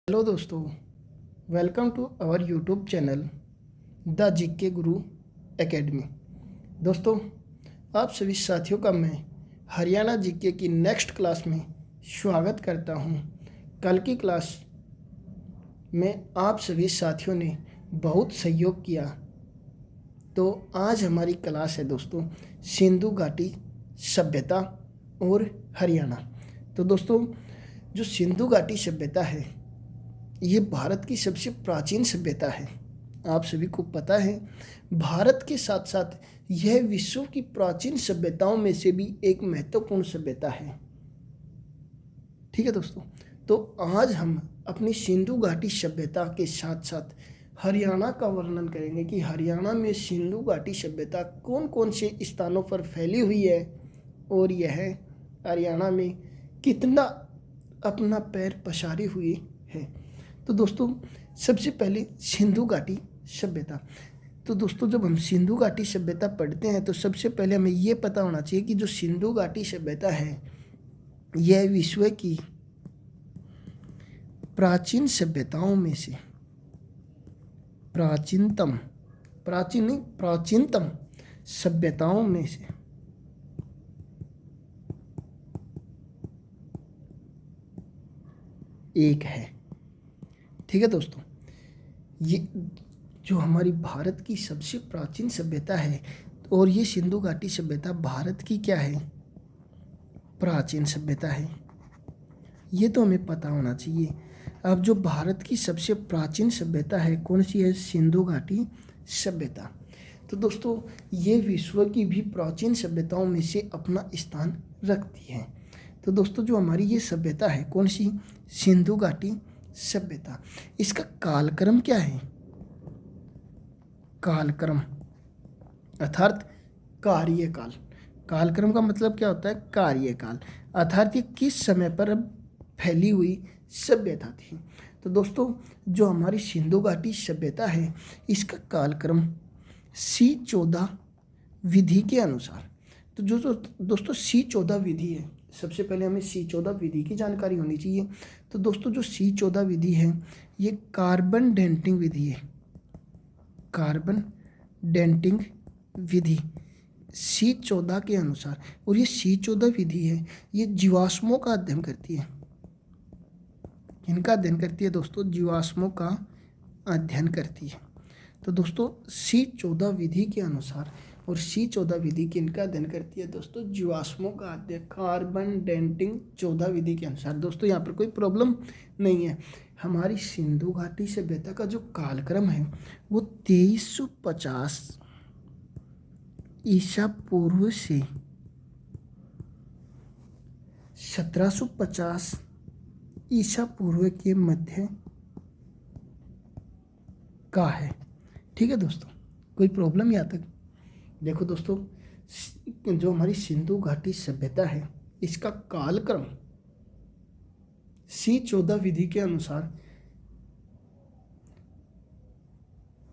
Hello दोस्तों, welcome to our YouTube channel the GK Guru academy. दोस्तों, आप सभी साथियों का मैं हरियाणा जीके की नेक्स्ट क्लास में स्वागत करता हूं। कल की क्लास में आप सभी साथियों ने बहुत सहयोग किया, तो आज हमारी क्लास है दोस्तों सिंधु घाटी सभ्यता और हरियाणा। तो दोस्तों, जो सिंधु घाटी सभ्यता है ये भारत की सबसे प्राचीन सभ्यता है। आप सभी को पता है, भारत के साथ साथ यह विश्व की प्राचीन सभ्यताओं में से भी एक महत्वपूर्ण सभ्यता है। ठीक है दोस्तों, तो आज हम अपनी सिंधु घाटी सभ्यता के साथ साथ हरियाणा का वर्णन करेंगे कि हरियाणा में सिंधु घाटी सभ्यता कौन कौन से स्थानों पर फैली हुई है और यह हरियाणा में कितना अपना पैर पसारी हुई है। तो दोस्तों, सबसे पहले सिंधु घाटी सभ्यता। तो दोस्तों, जब हम सिंधु घाटी सभ्यता पढ़ते हैं तो सबसे पहले हमें ये पता होना चाहिए कि जो सिंधु घाटी सभ्यता है यह विश्व की प्राचीन सभ्यताओं में से प्राचीनतम सभ्यताओं में से एक है। ठीक है दोस्तों, ये जो हमारी भारत की सबसे प्राचीन सभ्यता है और ये सिंधु घाटी सभ्यता भारत की क्या है, प्राचीन सभ्यता है। ये तो हमें पता होना चाहिए। अब जो भारत की सबसे प्राचीन सभ्यता है कौन सी है, सिंधु घाटी सभ्यता। तो दोस्तों, ये विश्व की भी प्राचीन सभ्यताओं में से अपना स्थान रखती है। तो दोस्तों, जो हमारी ये सभ्यता है कौन सी, सिंधु घाटी सभ्यता, इसका कालक्रम क्या है, कालक्रम अर्थात कार्यकाल। कालक्रम का मतलब क्या होता है, कार्यकाल, अर्थात ये किस समय पर फैली हुई सभ्यता थी। तो दोस्तों, जो हमारी सिंधु घाटी सभ्यता है इसका कालक्रम C14 विधि के अनुसार। तो जो दोस्तों C14 विधि है, सबसे पहले हमें C14 विधि की जानकारी होनी चाहिए। तो दोस्तों, जो C14 विधि है ये कार्बन डेटिंग विधि है। कार्बन डेटिंग विधि C14 के अनुसार, और ये C14 विधि है ये जीवाश्मों का अध्ययन करती है। इनका अध्ययन करती है दोस्तों, जीवाश्मों का अध्ययन करती है। तो दोस्तों, C14 विधि के अनुसार और C14 विधि की इनका अध्ययन करती है दोस्तों, जीवाश्मों का अध्ययन कार्बन डेटिंग 14 विधि के अनुसार। दोस्तों, यहाँ पर कोई प्रॉब्लम नहीं है। हमारी सिंधु घाटी सभ्यता का जो कालक्रम है वो 2350 ईसा पूर्व से 1750 ईसा पूर्व के मध्य का है। ठीक है दोस्तों, कोई प्रॉब्लम यहाँ तक। देखो दोस्तों, जो हमारी सिंधु घाटी सभ्यता है इसका कालक्रम C14 विधि के अनुसार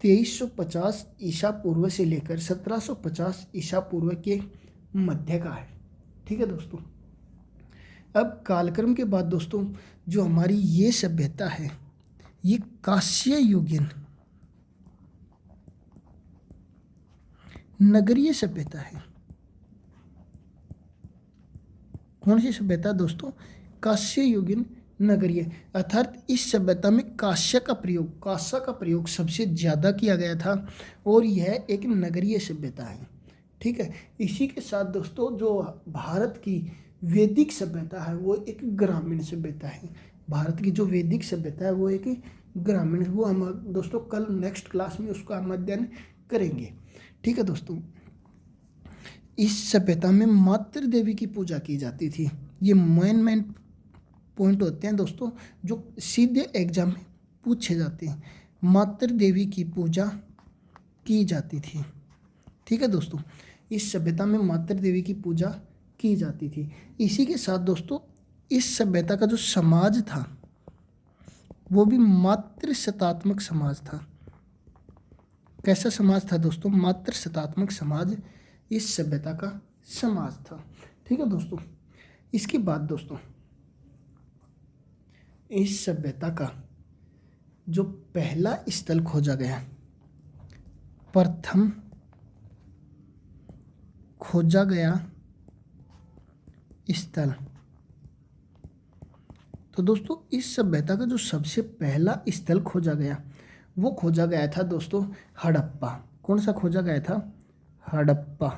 2350 ईसा पूर्व से लेकर 1750 ईसा पूर्व के मध्य का है। ठीक है दोस्तों, अब कालक्रम के बाद दोस्तों, जो हमारी ये सभ्यता है ये कांस्य युगीन नगरीय सभ्यता है। कौन सी सभ्यता दोस्तों, कांस्य युगीन नगरीय, अर्थात इस सभ्यता में कांस्य का प्रयोग सबसे ज़्यादा किया गया था और यह एक नगरीय सभ्यता है। ठीक है, इसी के साथ दोस्तों, जो भारत की वैदिक सभ्यता है वो एक ग्रामीण सभ्यता है। भारत की जो वैदिक सभ्यता है वो एक ग्रामीण, वो हम दोस्तों कल नेक्स्ट क्लास में उसका हम अध्ययन करेंगे। ठीक है दोस्तों, इस सभ्यता में मातृ देवी की पूजा की जाती थी। ये मेन पॉइंट होते हैं दोस्तों जो सीधे एग्जाम में पूछे जाते हैं। मातृ देवी की पूजा की जाती थी। ठीक है दोस्तों, इस सभ्यता में मातृ देवी की पूजा की जाती थी। इसी के साथ दोस्तों, इस सभ्यता का जो समाज था वो भी मातृसत्तात्मक समाज था। कैसा समाज था दोस्तों, मातृसत्तात्मक समाज इस सभ्यता का समाज था। ठीक है दोस्तों, इसके बाद दोस्तों, इस सभ्यता का जो पहला स्थल खोजा गया, प्रथम खोजा गया स्थल, तो दोस्तों इस सभ्यता का जो सबसे पहला स्थल खोजा गया वो खोजा गया था दोस्तों हड़प्पा। कौन सा खोजा गया था? हड़प्पा।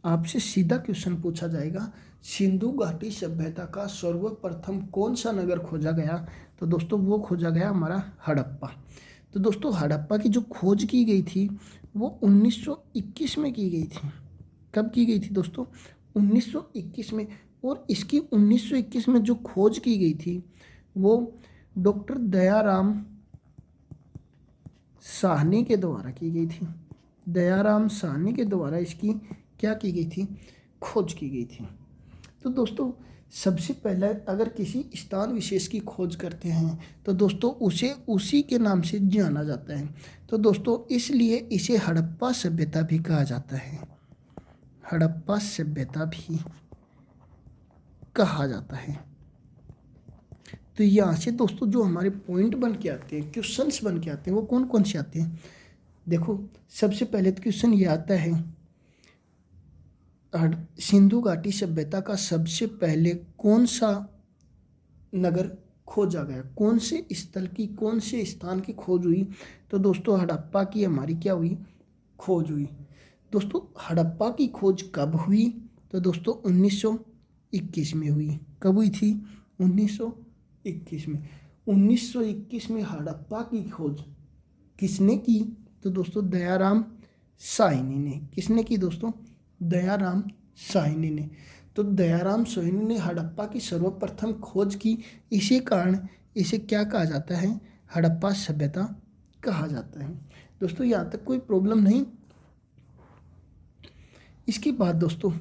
आपसे सीधा क्वेश्चन पूछा जाएगा, सिंधु घाटी सभ्यता का सर्वप्रथम कौन सा नगर खोजा गया? तो दोस्तों वो खोजा गया हमारा हड़प्पा। तो दोस्तों हड़प्पा की जो खोज की गई थी वो 1921 में की गई थी। कब की गई थी दोस्तों? 1921 में। और इसकी 1921 में जो खोज की गई थी वो डॉक्टर दयाराम साहनी के द्वारा की गई थी। दयाराम साहनी के द्वारा इसकी क्या की गई थी? खोज की गई थी। तो दोस्तों सबसे पहले अगर किसी स्थान विशेष की खोज करते हैं तो दोस्तों उसे उसी के नाम से जाना जाता है। तो दोस्तों इसलिए इसे हड़प्पा सभ्यता भी कहा जाता है। हड़प्पा सभ्यता भी कहा जाता है। तो यहाँ से दोस्तों जो हमारे पॉइंट बन के आते हैं, क्वेश्चंस बन के आते हैं, वो कौन कौन से आते हैं? देखो सबसे पहले तो क्वेश्चन ये आता है, सिंधु घाटी सभ्यता का सबसे पहले कौन सा नगर खोजा गया? कौन से स्थल की, कौन से स्थान की खोज हुई? तो दोस्तों हड़प्पा की हमारी क्या हुई? खोज हुई। दोस्तों हड़प्पा की खोज कब हुई? तो दोस्तों 1921 में हुई। कब हुई थी? 1921 में। 1921 में हड़प्पा की खोज किसने की? तो दोस्तों दयाराम साहनी ने। किसने की दोस्तों? दयाराम साहनी ने। तो दयाराम साहनी ने हड़प्पा की सर्वप्रथम खोज की। इसी कारण इसे क्या कहा जाता है? हड़प्पा सभ्यता कहा जाता है। दोस्तों यहाँ तक कोई प्रॉब्लम नहीं। इसके बाद दोस्तों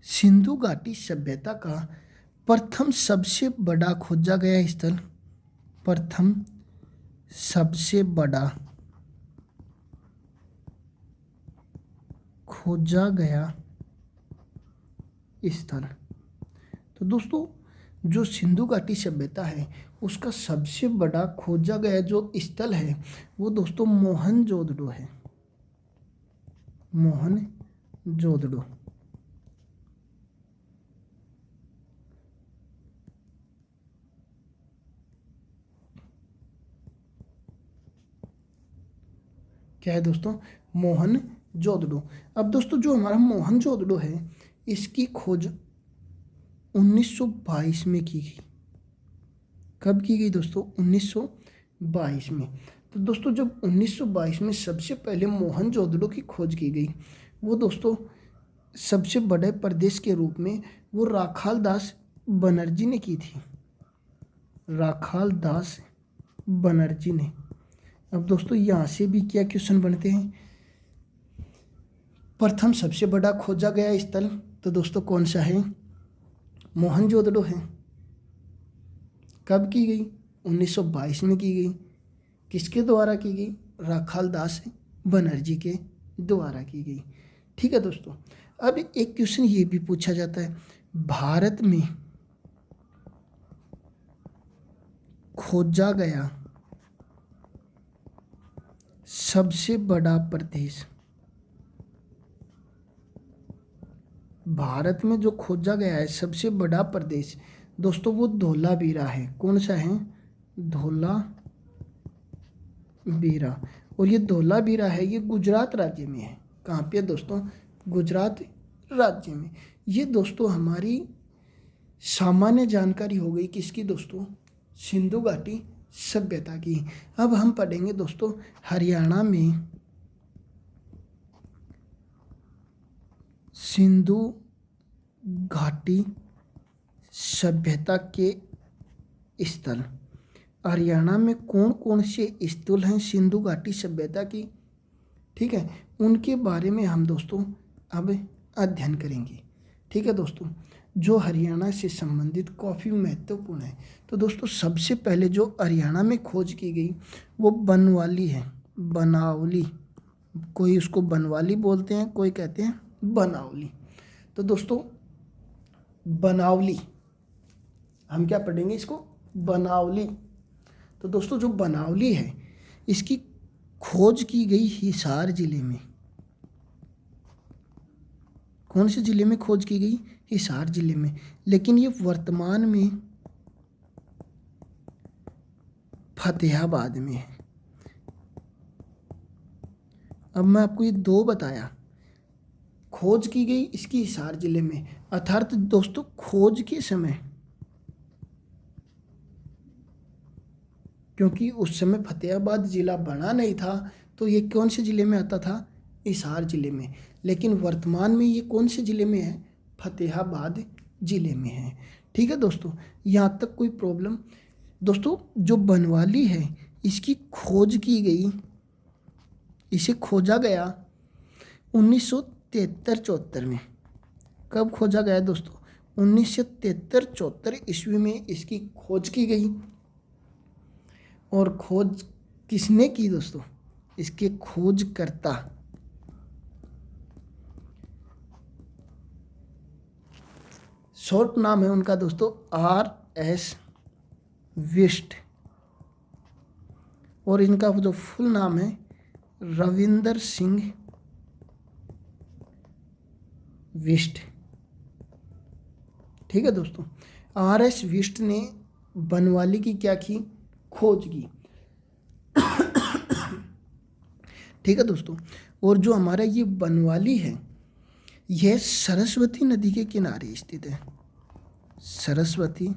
सिंधु घाटी सभ्यता का प्रथम सबसे बड़ा खोजा गया स्थल, प्रथम सबसे बड़ा खोजा गया स्थल, तो दोस्तों जो सिंधु घाटी सभ्यता है उसका सबसे बड़ा खोजा गया जो स्थल है वो दोस्तों मोहनजोदड़ो है। मोहनजोदड़ो। क्या है दोस्तों? मोहनजोदड़ो। अब दोस्तों जो हमारा मोहनजोदड़ो है इसकी खोज 1922 में की गई। कब की गई दोस्तों? 1922 में। तो दोस्तों जब 1922 में सबसे पहले मोहनजोदड़ो की खोज की गई वो दोस्तों सबसे बड़े प्रदेश के रूप में वो राखाल दास बनर्जी ने की थी। राखाल दास बनर्जी ने। अब दोस्तों यहाँ से भी क्या क्वेश्चन बनते हैं? प्रथम सबसे बड़ा खोजा गया स्थल तो दोस्तों कौन सा है? मोहनजोदड़ो है। कब की गई? 1922 में की गई। किसके द्वारा की गई? राखाल दास बनर्जी के द्वारा की गई। ठीक है दोस्तों। अब एक क्वेश्चन ये भी पूछा जाता है, भारत में खोजा गया सबसे बड़ा प्रदेश, भारत में जो खोजा गया है सबसे बड़ा प्रदेश दोस्तों वो धोलावीरा है। कौन सा है? धोलावीरा। और ये धोलावीरा है ये गुजरात राज्य में है। कहाँ पे दोस्तों? गुजरात राज्य में। ये दोस्तों हमारी सामान्य जानकारी हो गई किसकी दोस्तों? सिंधु घाटी सभ्यता की। अब हम पढ़ेंगे दोस्तों हरियाणा में सिंधु घाटी सभ्यता के स्थल। हरियाणा में कौन कौन से स्थल हैं सिंधु घाटी सभ्यता की? ठीक है, उनके बारे में हम दोस्तों अब अध्ययन करेंगे। ठीक है दोस्तों, जो हरियाणा से संबंधित काफ़ी महत्वपूर्ण है। तो दोस्तों सबसे पहले जो हरियाणा में खोज की गई वो बनवाली है। बनावली, कोई उसको बनवाली बोलते हैं, कोई कहते हैं बनावली। तो दोस्तों बनावली हम क्या पढ़ेंगे इसको? बनावली। तो दोस्तों जो बनावली है इसकी खोज की गई हिसार जिले में। कौन से जिले में खोज की गई? हिसार जिले में। लेकिन ये वर्तमान में फतेहाबाद में है। अब मैं आपको ये दो बताया, खोज की गई इसकी हिसार जिले में, अर्थात दोस्तों खोज के समय, क्योंकि उस समय फतेहाबाद जिला बना नहीं था तो ये कौन से जिले में आता था? हिसार जिले में। लेकिन वर्तमान में ये कौन से जिले में है? फतेहाबाद जिले में है। ठीक है दोस्तों, यहाँ तक कोई प्रॉब्लम? दोस्तों जो बनवाली है इसकी खोज की गई, इसे खोजा गया 1973-74 में। कब खोजा गया दोस्तों? 1973-74 ईस्वी में इसकी खोज की गई। और खोज किसने की दोस्तों? इसके खोजकर्ता शॉर्ट नाम है उनका दोस्तों R.S. विष्ट, और इनका जो फुल नाम है रविंदर सिंह विष्ट। ठीक है दोस्तों, R.S. विष्ट ने बनवाली की क्या की? खोज की। ठीक है दोस्तों, और जो हमारा ये बनवाली है यह सरस्वती नदी के किनारे स्थित है। सरस्वती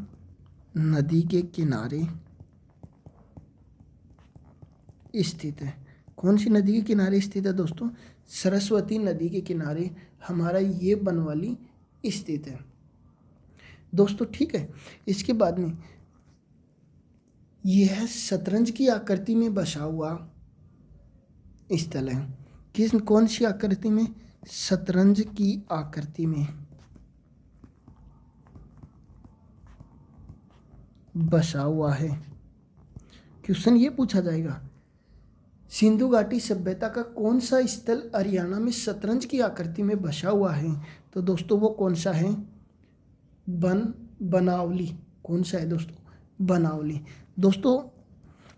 नदी के किनारे स्थित है। कौन सी नदी के किनारे स्थित है दोस्तों? सरस्वती नदी के किनारे हमारा ये बनवाली स्थित है दोस्तों। ठीक है, इसके बाद में यह शतरंज की आकृति में बसा हुआ स्थल है। कौन सी आकृति में? शतरंज की आकृति में बसा हुआ है। क्वेश्चन ये पूछा जाएगा, सिंधु घाटी सभ्यता का कौन सा स्थल हरियाणा में शतरंज की आकृति में बसा हुआ है? तो दोस्तों वो कौन सा है? बनावली। कौन सा है दोस्तों? बनावली। दोस्तों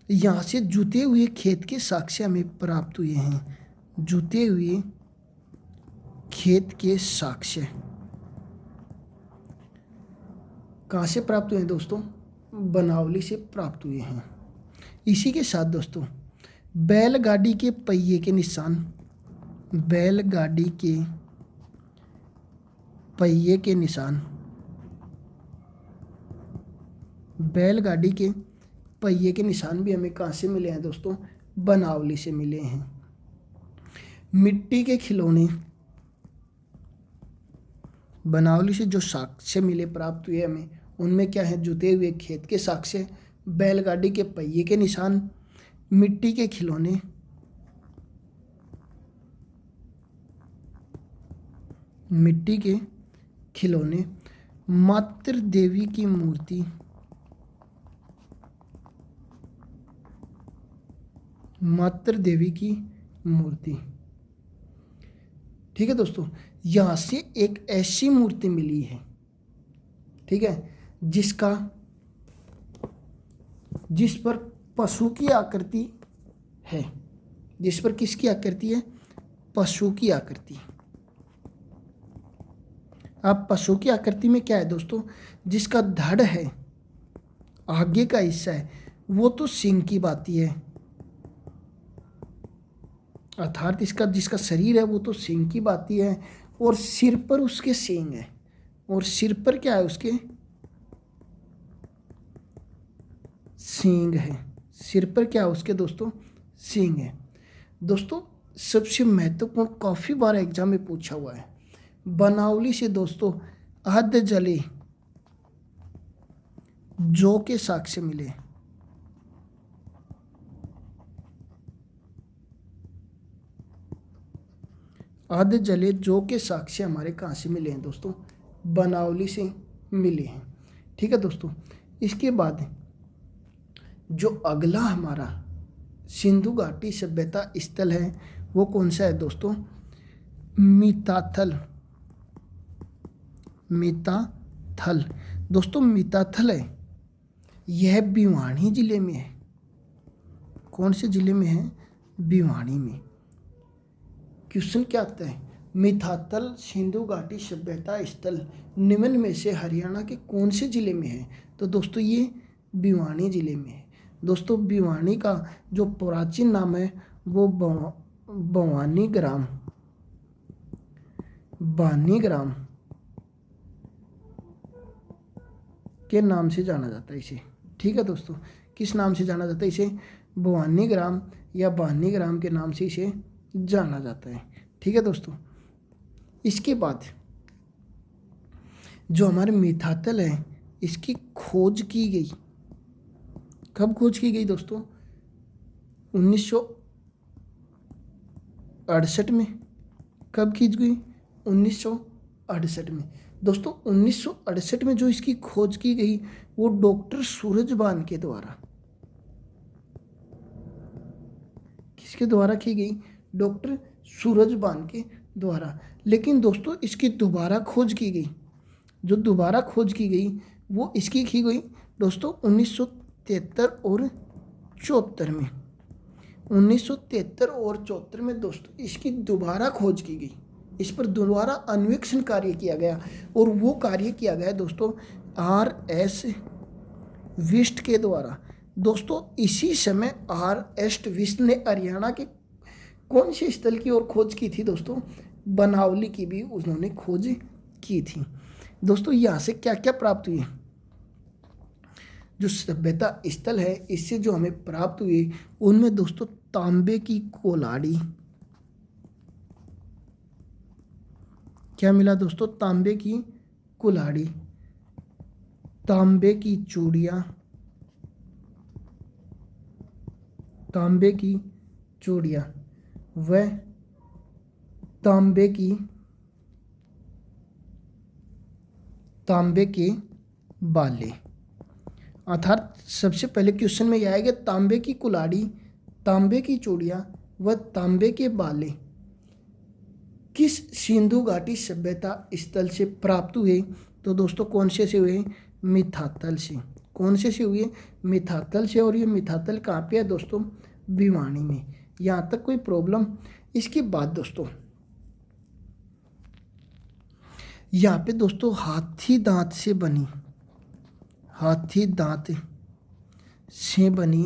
यहाँ से जुते हुए खेत के साक्ष्य हमें प्राप्त हुए हैं। जुते हुए खेत के साक्ष्य कहाँ से प्राप्त हुए हैं दोस्तों? बनावली से प्राप्त हुए हैं। इसी के साथ दोस्तों बैलगाड़ी के पहिए के निशान, बैलगाड़ी के पहिए के निशान, बैलगाड़ी के पहिए के निशान भी हमें कहाँ से मिले हैं दोस्तों? बनावली से मिले हैं। मिट्टी के खिलौने, बनावली से जो साक्ष्य मिले, प्राप्त हुए हमें, उनमें क्या है? जुते हुए खेत के साक्ष्य, बैलगाड़ी के पहिए के निशान, मिट्टी के खिलौने, मिट्टी के खिलौने, मातृ देवी की मूर्ति, मातृ देवी की मूर्ति। ठीक है दोस्तों, यहाँ से एक ऐसी मूर्ति मिली है, ठीक है, जिस पर पशु की आकृति है। जिस पर किसकी आकृति है? पशु की आकृति। अब पशु की आकृति में क्या है दोस्तों? जिसका धड़ है, आगे का हिस्सा है, वो तो सींग की बाती है, अर्थात इसका जिसका शरीर है वो तो सींग की बाती है, और सिर पर उसके सींग है। और सिर पर क्या है? उसके सींग है। सिर पर क्या है उसके दोस्तों? सींग है। दोस्तों सबसे महत्वपूर्ण, काफ़ी बार एग्जाम में पूछा हुआ है, बनावली से दोस्तों अर्ध जले जौ के साक्ष्य मिले। अर्ध जले जौ के साक्ष्य हमारे कहाँ से मिले हैं दोस्तों? बनावली से मिले हैं। ठीक है दोस्तों, इसके बाद जो अगला हमारा सिंधु घाटी सभ्यता स्थल है वो कौन सा है दोस्तों? मिताथल। मिताथल दोस्तों, मिताथल है यह भिवानी जिले में है। कौन से जिले में है? भिवानी में। क्वेश्चन क्या आता है? मिथातल सिंधु घाटी सभ्यता स्थल निम्न में से हरियाणा के कौन से जिले में है? तो दोस्तों ये भिवानी जिले में है। दोस्तों भिवानी का जो प्राचीन नाम है वो भवानी ग्राम के नाम से जाना जाता है इसे। ठीक है दोस्तों, किस नाम से जाना जाता है इसे? भवानी ग्राम या बानी ग्राम के नाम से इसे जाना जाता है। ठीक है दोस्तों, इसके बाद जो हमारे मिथातल है इसकी खोज की गई। कब खोज की गई दोस्तों? 1968 में। कब की गई? 1968 में। दोस्तों 1968 में जो इसकी खोज की गई वो डॉक्टर सूरजबान के द्वारा। किसके द्वारा की गई? डॉक्टर सूरजबान के द्वारा। लेकिन दोस्तों इसकी दोबारा खोज की गई। जो दोबारा खोज की गई वो इसकी की गई दोस्तों 1973 और 74 में। 1973 और 74 में दोस्तों इसकी दोबारा खोज की गई। इस पर दोबारा अन्वेषण कार्य किया गया और वो कार्य किया गया दोस्तों R.S. विस्ट के द्वारा। दोस्तों इसी समय R.S. विस्ट ने हरियाणा के कौन से स्थल की ओर खोज की थी दोस्तों? बनावली की भी उन्होंने खोज की थी। दोस्तों यहाँ से क्या क्या प्राप्त हुई? जो सभ्यता स्थल है इससे जो हमें प्राप्त हुई उनमें दोस्तों तांबे की कोलाड़ी। क्या मिला दोस्तों? तांबे की कुल्हाड़ी, तांबे की चूड़ियाँ, तांबे की चूड़ियाँ व तांबे के बाले। अर्थात सबसे पहले क्वेश्चन में यह आएगा तांबे की कुल्हाड़ी, तांबे की चूड़ियाँ व तांबे के बाले किस सिंधु घाटी सभ्यता स्थल से प्राप्त हुए? तो दोस्तों कौन से हुए? मिथातल से। कौन से हुए? मिथातल से। और ये मिथातल कहाँ पे है दोस्तों? भिवानी में। यहाँ तक कोई प्रॉब्लम? इसके बाद दोस्तों यहाँ पे दोस्तों हाथी दांत से बनी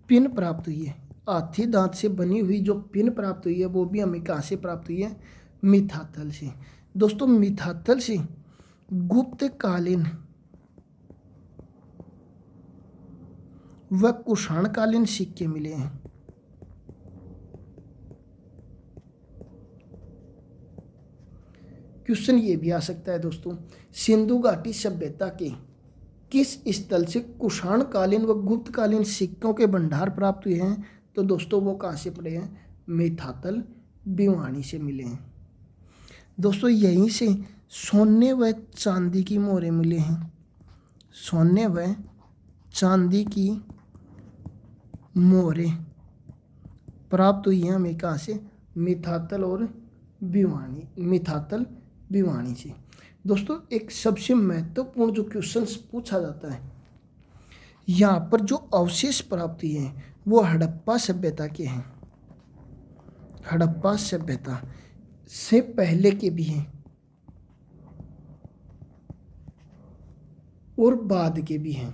पिन प्राप्त हुई है। हाथी दांत से बनी हुई जो पिन प्राप्त हुई है वो भी हमें कहाँ से प्राप्त हुई है? मिथातल से। दोस्तों मिथातल से गुप्तकालीन व कुषाणकालीन सिक्के मिले हैं। क्वेश्चन ये भी आ सकता है दोस्तों, सिंधु घाटी सभ्यता के किस स्थल से कुषाणकालीन व गुप्तकालीन सिक्कों के भंडार प्राप्त हुए हैं? तो दोस्तों वो कहाँ से पड़े हैं? मिथातल भिवानी से मिले हैं। दोस्तों यहीं से सोने व चांदी की मोहरें मिले हैं। सोने व चांदी की मोहरें प्राप्त हुई हैं हमें कहाँ से? मिथातल भिवानी से। दोस्तों एक सबसे महत्वपूर्ण जो क्वेश्चन पूछा जाता है यहाँ पर जो अवशेष प्राप्त हुए हैं वो हड़प्पा सभ्यता के हैं। हड़प्पा सभ्यता से पहले के भी हैं और बाद के भी हैं।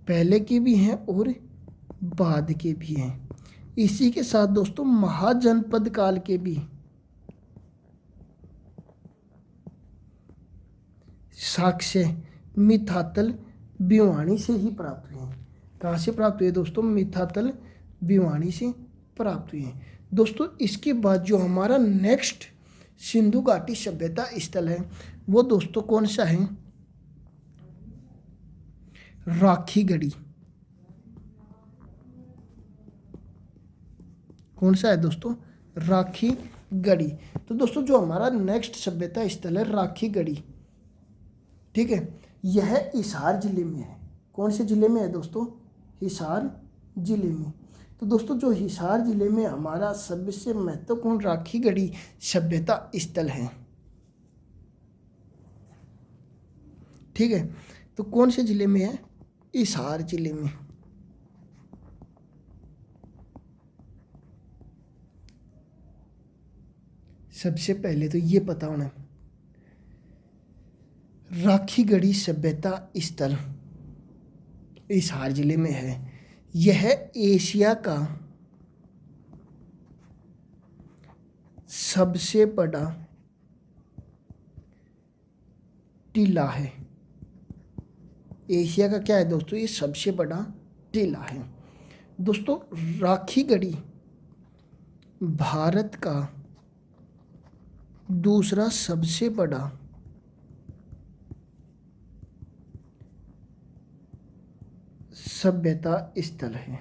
पहले के भी हैं और बाद के भी हैं। इसी के साथ दोस्तों महाजनपद काल के भी साक्ष्य मिथातल भिवानी से ही प्राप्त हुए हैं। कहाँ से प्राप्त हुए दोस्तों? मिथातल भिवानी से प्राप्त हुए हैं। दोस्तों इसके बाद जो हमारा नेक्स्ट सिंधु घाटी सभ्यता स्थल है वो दोस्तों कौन सा है? राखीगढ़ी। कौन सा है दोस्तों? राखीगढ़ी। तो दोस्तों जो हमारा नेक्स्ट सभ्यता स्थल है राखीगढ़ी, ठीक है, यह हिसार जिले में है। कौन से जिले में है दोस्तों? हिसार जिले में। तो दोस्तों जो हिसार जिले में हमारा सबसे महत्वपूर्ण राखीगढ़ी सभ्यता स्थल है ठीक है, तो कौन से ज़िले में है? हिसार ज़िले में। सबसे पहले तो ये पता होना, राखीगढ़ी सभ्यता स्थल हिसार ज़िले में है। यह एशिया का सबसे बड़ा टीला है। एशिया का क्या है दोस्तों? ये सबसे बड़ा टीला है। दोस्तों, राखीगढ़ी भारत का दूसरा सबसे बड़ा सभ्यता स्थल है।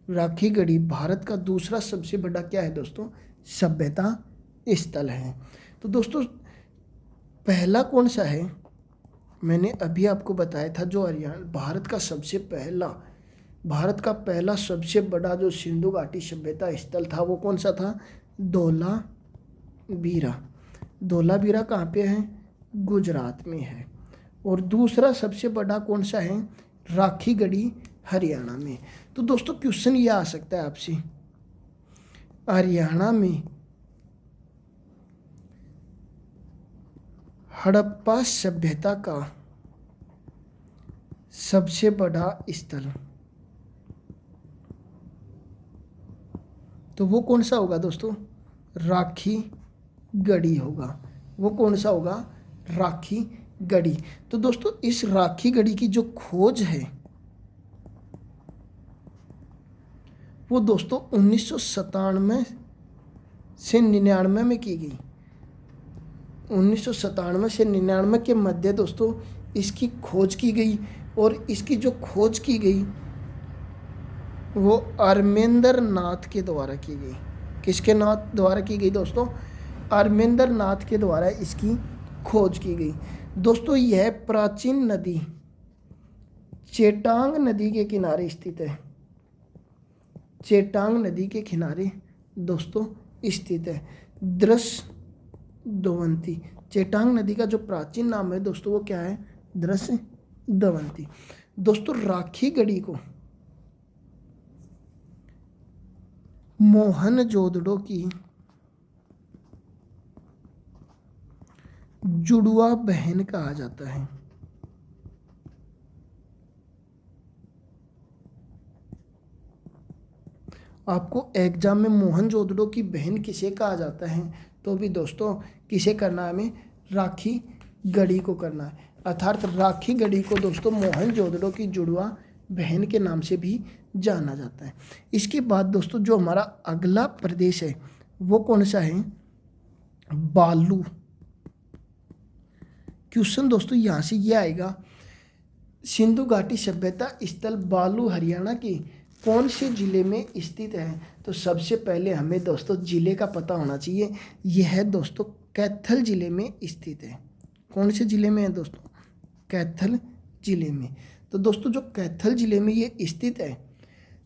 राखीगढ़ी भारत का दूसरा सबसे बड़ा क्या है दोस्तों? सभ्यता स्थल है। तो दोस्तों, पहला कौन सा है? मैंने अभी आपको बताया था, जो हरियाणा भारत का पहला सबसे बड़ा जो सिंधु घाटी सभ्यता स्थल था वो कौन सा था? धोलावीरा। धोलावीरा कहाँ पे है? गुजरात में है। और दूसरा सबसे बड़ा कौन सा है? राखीगढ़ी हरियाणा में। तो दोस्तों, क्वेश्चन ये आ सकता है आपसे, हरियाणा में हड़प्पा सभ्यता का सबसे बड़ा स्थल, तो वो कौन सा होगा दोस्तों? राखीगढ़ी होगा। वो कौन सा होगा? राखीगढ़ी। तो दोस्तों, इस राखीगढ़ी की जो खोज है वो दोस्तों 1997 से 99 में की गई। 1997 से 99 के मध्य दोस्तों इसकी खोज की गई। और इसकी जो खोज की गई वो अरमेंद्र नाथ के द्वारा की गई। किसके नाथ द्वारा की गई दोस्तों? अरमेंद्र नाथ के द्वारा इसकी खोज की गई। दोस्तों, यह प्राचीन नदी चेटांग नदी के किनारे स्थित है। चेटांग नदी के किनारे दोस्तों स्थित है। दृश्यद्वंती, चेटांग नदी का जो प्राचीन नाम है दोस्तों वो क्या है? दृश्यद्वंती। दोस्तों, राखीगढ़ी को मोहनजोदड़ो की जुड़वा बहन कहा जाता है। आपको एग्जाम में मोहनजोदड़ो की बहन किसे कहा जाता है, तो भी दोस्तों किसे करना है? हमें राखीगढ़ी को करना है। अर्थात राखीगढ़ी को दोस्तों मोहनजोदड़ो की जुड़वा बहन के नाम से भी जाना जाता है। इसके बाद दोस्तों जो हमारा अगला प्रदेश है वो कौन सा है? बालू। क्वेश्चन दोस्तों यहाँ से ये आएगा, सिंधु घाटी सभ्यता स्थल बालू हरियाणा के कौन से ज़िले में स्थित है? तो सबसे पहले हमें दोस्तों ज़िले का पता होना चाहिए। यह है दोस्तों कैथल ज़िले में स्थित है। कौन से ज़िले में है दोस्तों? कैथल ज़िले में। तो दोस्तों जो कैथल ज़िले में ये स्थित है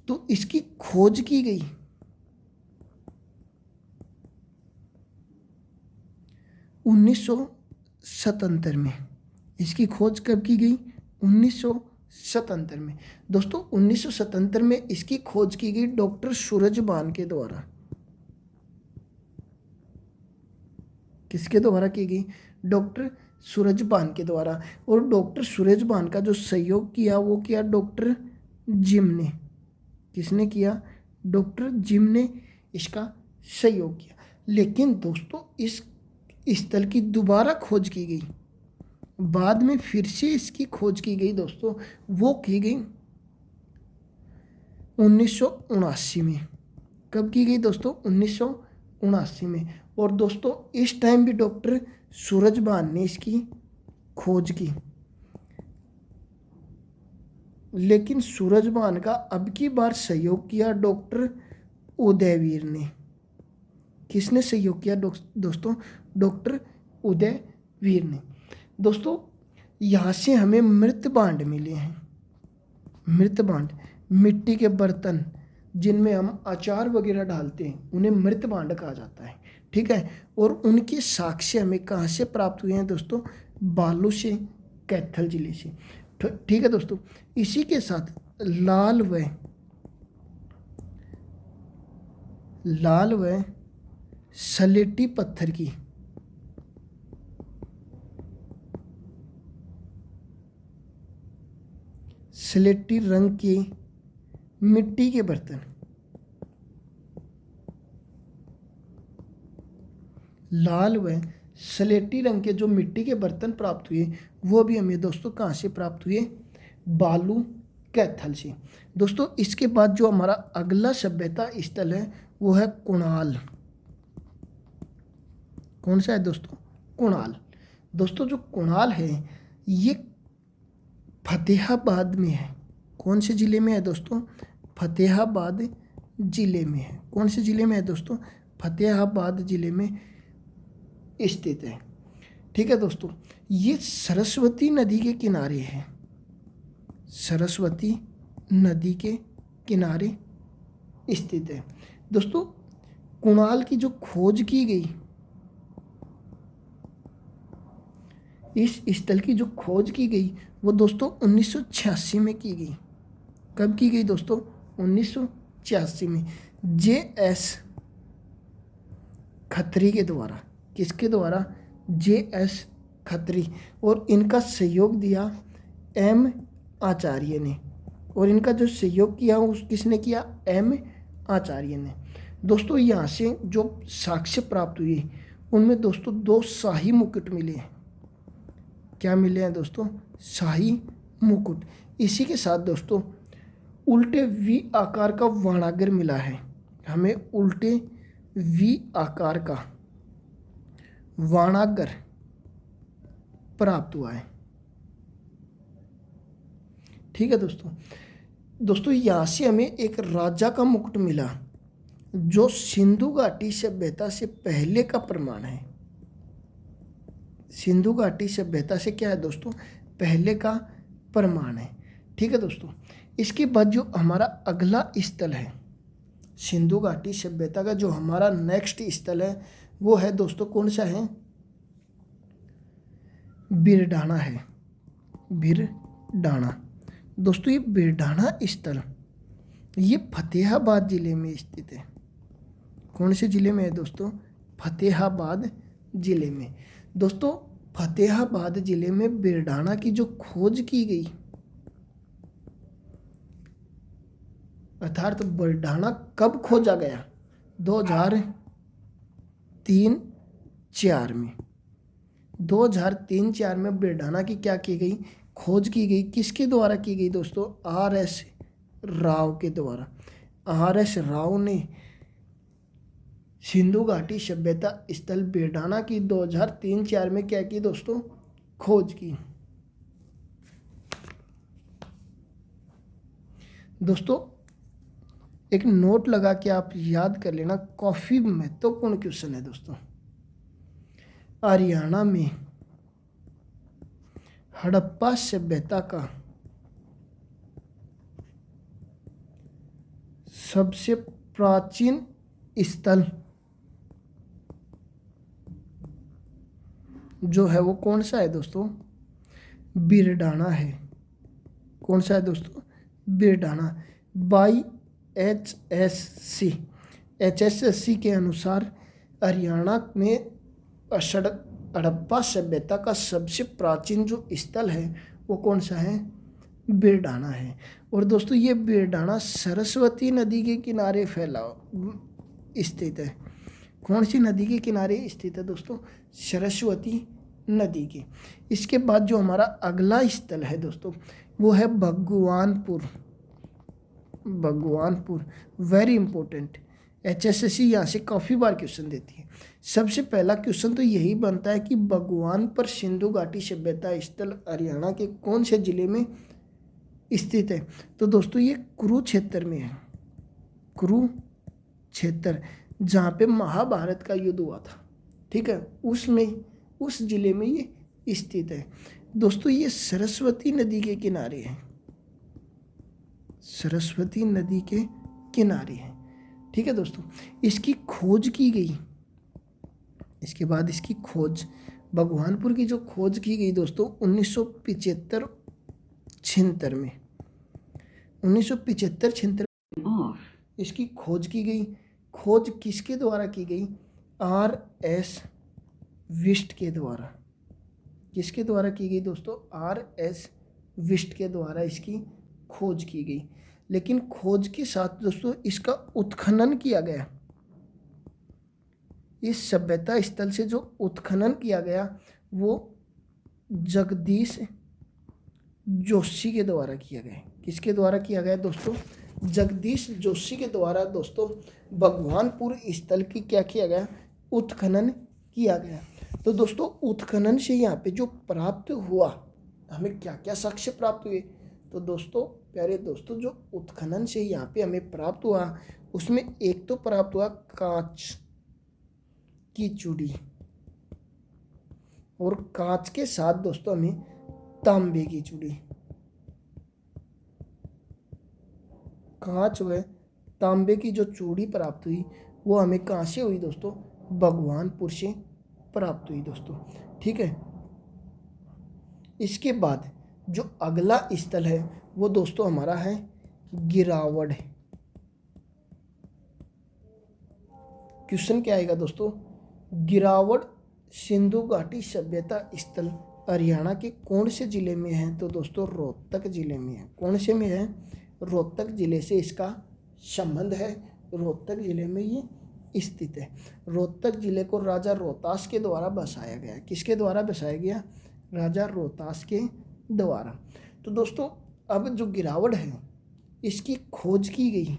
तो इसकी खोज की गई 1977 में। इसकी खोज कब की गई? 1977 में। दोस्तों 1977 में इसकी खोज की गई डॉक्टर सूरजभान के द्वारा। किसके द्वारा की गई? डॉक्टर सूरजभान के द्वारा। और डॉक्टर सूरजभान का जो सहयोग किया वो किया डॉक्टर जिम ने। किसने किया? डॉक्टर जिम ने इसका सहयोग किया। लेकिन दोस्तों इस स्थल की दोबारा खोज की गई, बाद में फिर से इसकी खोज की गई दोस्तों। वो की गई 1979 में। कब की गई दोस्तों? 1979 में। और दोस्तों इस टाइम भी डॉक्टर सूरजभान ने इसकी खोज की, लेकिन सूरजभान का अब की बार सहयोग किया डॉक्टर उदयवीर ने। किसने सहयोग किया दोस्तों? डॉक्टर उदयवीर ने। दोस्तों यहाँ से हमें मृत भांड मिले हैं। मृत भांड, मिट्टी के बर्तन जिनमें हम अचार वगैरह डालते हैं उन्हें मृत भांड कहा जाता है। ठीक है। और उनके साक्ष्य हमें कहाँ से प्राप्त हुए हैं दोस्तों? बालू से कैथल जिले से। ठीक है दोस्तों, इसी के साथ लाल व सलेटी पत्थर की स्लेटी रंग के मिट्टी के बर्तन, लाल व स्लेटी रंग के जो मिट्टी के बर्तन प्राप्त हुए वो भी हमें दोस्तों कहाँ से प्राप्त हुए? बालू कैथल से। दोस्तों इसके बाद जो हमारा अगला सभ्यता स्थल है वो है कुणाल। कौन सा है दोस्तों? कुणाल। दोस्तों जो कुणाल है ये फतेहाबाद में है। कौन से ज़िले में है दोस्तों? फतेहाबाद ज़िले में है। कौन से ज़िले में है दोस्तों? फतेहाबाद ज़िले में स्थित है। ठीक है दोस्तों, ये सरस्वती नदी के किनारे है। सरस्वती नदी के किनारे स्थित है। दोस्तों कुणाल की जो खोज की गई, इस स्थल की जो खोज की गई वो दोस्तों 1986 में की गई। कब की गई दोस्तों? 1986 में JS खत्री के द्वारा। किसके द्वारा? JS खत्री। और इनका सहयोग दिया M आचार्य ने। और इनका जो सहयोग किया उस किसने किया? M आचार्य ने। दोस्तों यहाँ से जो साक्ष्य प्राप्त हुए उनमें दोस्तों 2 शाही मुकुट मिले हैं। क्या मिले हैं दोस्तों? शाही मुकुट। इसी के साथ दोस्तों उल्टे V आकार का वाणागर मिला है। हमें उल्टे V आकार का वाणागर प्राप्त हुआ है। ठीक है दोस्तों यहाँ से हमें एक राजा का मुकुट मिला जो सिंधु घाटी सभ्यता से पहले का प्रमाण है। सिंधु घाटी सभ्यता से क्या है दोस्तों? पहले का प्रमाण है। ठीक है दोस्तों, इसके बाद जो हमारा अगला स्थल है सिंधु घाटी सभ्यता का, जो हमारा नेक्स्ट स्थल है वो है दोस्तों कौन सा है? बिरडाना है। बिरडाना। दोस्तों ये बिरडाना स्थल ये फतेहाबाद जिले में स्थित है। कौन से जिले में है दोस्तों? फतेहाबाद जिले में। दोस्तों फतेहाबाद जिले में बिरडाना की जो खोज की गई, अर्थात बिरडाना कब खोजा गया? 2003-04 में। 2003-04 में बिरडाना की क्या की गई? खोज की गई। किसके द्वारा की गई दोस्तों? RS राव के द्वारा। RS राव ने सिंधु घाटी सभ्यता स्थल बिरडाना की 2003-04 में क्या की दोस्तों? खोज की। दोस्तों एक नोट लगा के आप याद कर लेना, काफ़ी महत्वपूर्ण क्वेश्चन है दोस्तों। हरियाणा में हड़प्पा सभ्यता का सबसे प्राचीन स्थल जो है वो कौन सा है दोस्तों? बिरडाना है। कौन सा है दोस्तों? बिरडाना। बाई HSC के अनुसार हरियाणा में हड़प्पा सभ्यता का सबसे प्राचीन जो स्थल है वो कौन सा है? बिरडाना है। और दोस्तों ये बिरडाना सरस्वती नदी के किनारे फैला स्थित है। कौन सी नदी के किनारे स्थित है दोस्तों? सरस्वती नदी के। इसके बाद जो हमारा अगला स्थल है दोस्तों वो है Bhagwanpur. Bhagwanpur very important. HSC यहाँ से काफ़ी बार क्वेश्चन देती है। सबसे पहला क्वेश्चन तो यही बनता है कि भगवान पर सिंधु घाटी सभ्यता स्थल हरियाणा के कौन से जिले में स्थित है? तो दोस्तों ये कुरुक्षेत्र में है। कुरुक्षेत्र, जहाँ पे महाभारत का युद्ध हुआ था। ठीक है, उस जिले में ये स्थित है। दोस्तों ये सरस्वती नदी के किनारे है। सरस्वती नदी के किनारे है। ठीक है दोस्तों, इसकी खोज की गई। इसके बाद इसकी खोज भगवानपुर की जो खोज की गई दोस्तों 1975-76 में, 1975-76 इसकी खोज की गई। खोज किसके द्वारा की गई? आर एस विस्ट के द्वारा। किसके द्वारा की गई दोस्तों? आर एस विस्ट के द्वारा इसकी खोज की गई। लेकिन खोज के साथ दोस्तों इसका उत्खनन किया गया। इस सभ्यता स्थल से जो उत्खनन किया गया वो जगदीश जोशी के द्वारा किया गया। किसके द्वारा किया गया दोस्तों? जगदीश जोशी के द्वारा दोस्तों भगवानपुर स्थल की क्या किया गया? उत्खनन किया गया। तो दोस्तों उत्खनन से यहाँ पे जो प्राप्त हुआ, हमें क्या क्या साक्ष्य प्राप्त हुए? तो दोस्तों प्यारे दोस्तों, जो उत्खनन से यहाँ पे हमें प्राप्त हुआ उसमें एक तो प्राप्त हुआ कांच की चूड़ी, और कांच के साथ दोस्तों हमें तांबे की चूड़ी। कांच व तांबे की जो चूड़ी प्राप्त हुई वो हमें कहाँ से हुई दोस्तों? भगवानपुर से प्राप्त हुई दोस्तों। ठीक है। इसके बाद जो अगला स्थल है वो दोस्तों हमारा है गिरावड़। क्वेश्चन क्या आएगा दोस्तों? गिरावड़ सिंधु घाटी सभ्यता स्थल हरियाणा के कौन से जिले में है? तो दोस्तों रोहतक जिले में है। कौन से में है? रोहतक जिले से इसका संबंध है। रोहतक जिले में ये स्थित है। रोहतक जिले को राजा रोहतास के द्वारा बसाया गया। किसके द्वारा बसाया गया? राजा रोहतास के द्वारा। तो दोस्तों अब जो गिरावड़ है इसकी खोज की गई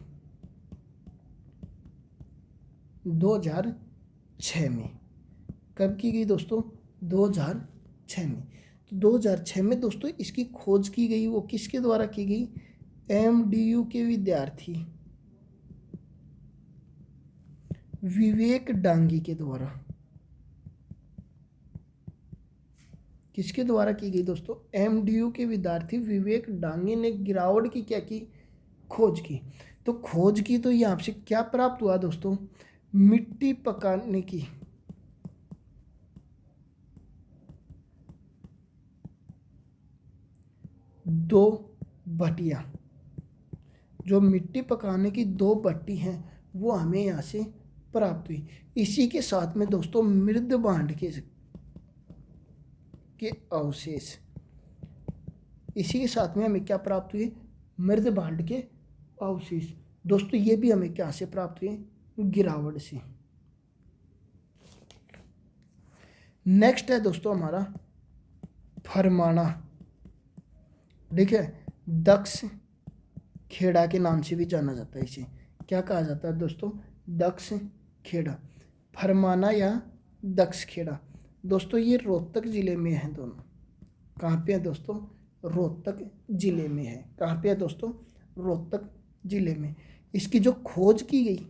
2006 में। कब की गई दोस्तों? 2006 में। तो 2006 में दोस्तों इसकी खोज की गई, वो किसके द्वारा की गई? MDU के विद्यार्थी विवेक डांगी के द्वारा। किसके द्वारा की गई दोस्तों? MDU के विद्यार्थी विवेक डांगी ने गिरावड़ की क्या की? खोज की। तो खोज की तो यहाँ से क्या प्राप्त हुआ दोस्तों? मिट्टी पकाने की दो भट्टियाँ। जो मिट्टी पकाने की दो भट्टी हैं वो हमें यहाँ से प्राप्त हुई। इसी के साथ में दोस्तों मृद भांड के अवशेष। इसी के साथ में हमें क्या प्राप्त हुए? मृद भांड के अवशेष। दोस्तों ये भी हमें क्या से प्राप्त हुए? गिरावड़ से। नेक्स्ट है दोस्तों हमारा फरमाना। देखिए दक्ष खेड़ा के नाम से भी जाना जाता है। इसे क्या कहा जाता है दोस्तों? दक्ष खेड़ा, फरमाना या दक्ष खेड़ा। दोस्तों ये रोहतक जिले में है दोनों। कहाँ पे है दोस्तों? रोहतक जिले में है। कहाँ पे है दोस्तों? रोहतक जिले में। इसकी जो खोज की गई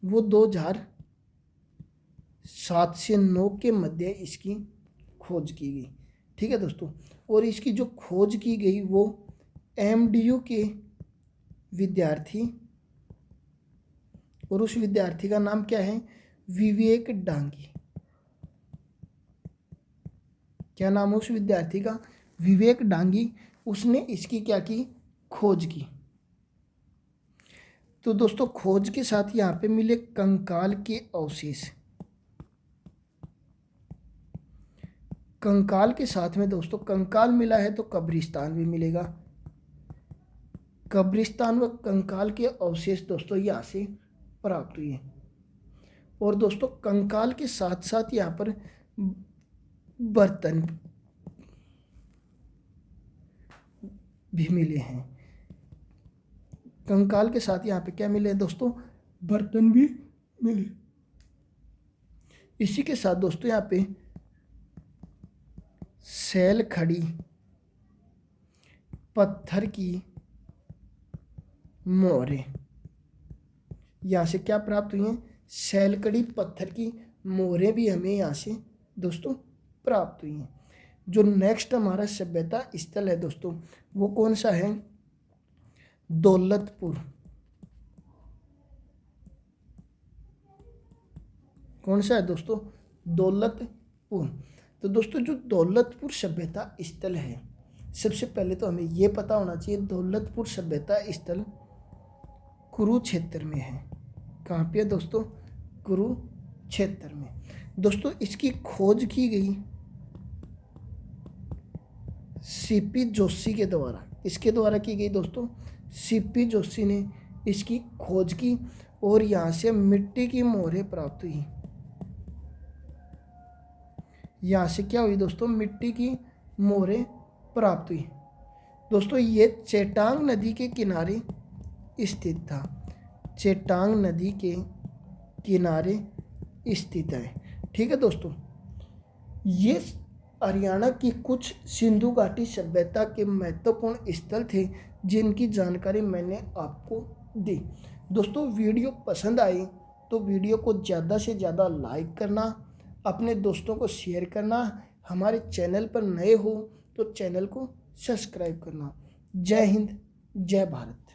वो 2007 से 9 के मध्य इसकी खोज की गई। ठीक है दोस्तों। और इसकी जो खोज की गई वो MDU के विद्यार्थी, और उस विद्यार्थी का नाम क्या है? विवेक डांगी। क्या नाम है उस विद्यार्थी का? विवेक डांगी। उसने इसकी क्या की? खोज की। तो दोस्तों खोज के साथ यहाँ पे मिले कंकाल के अवशेष। कंकाल के साथ में दोस्तों कंकाल मिला है तो कब्रिस्तान भी मिलेगा। कब्रिस्तान व कंकाल के अवशेष दोस्तों यहाँ से प्राप्त हुए। और दोस्तों कंकाल के साथ साथ यहाँ पर बर्तन भी मिले हैं। कंकाल के साथ यहाँ पे क्या मिले दोस्तों? बर्तन भी मिले। इसी के साथ दोस्तों यहाँ पे सैल खड़ी पत्थर की मोहरें यहाँ से क्या प्राप्त हुई हैं? सैलकड़ी पत्थर की मोहरें भी हमें यहाँ से दोस्तों प्राप्त हुई हैं। जो नेक्स्ट हमारा सभ्यता स्थल है दोस्तों वो कौन सा है? दौलतपुर। कौन सा है दोस्तों? दौलतपुर। तो दोस्तों जो दौलतपुर सभ्यता स्थल है, सबसे पहले तो हमें ये पता होना चाहिए दौलतपुर सभ्यता स्थल कुरुक्षेत्र में है। कहाँ पे है दोस्तों? कुरुक्षेत्र में। दोस्तों इसकी खोज की गई सीपी जोशी के द्वारा। इसके द्वारा की गई दोस्तों, सीपी जोशी ने इसकी खोज की और यहाँ से मिट्टी की मोहरें प्राप्त हुई। यहाँ से क्या हुई दोस्तों? मिट्टी की मोहरें प्राप्त हुई। दोस्तों ये चेटांग नदी के किनारे स्थित था। चेटांग नदी के किनारे स्थित है। ठीक है दोस्तों, ये हरियाणा की कुछ सिंधु घाटी सभ्यता के महत्वपूर्ण स्थल थे जिनकी जानकारी मैंने आपको दी। दोस्तों वीडियो पसंद आई तो वीडियो को ज़्यादा से ज़्यादा लाइक करना, अपने दोस्तों को शेयर करना, हमारे चैनल पर नए हो तो चैनल को सब्सक्राइब करना। जय हिंद, जय भारत।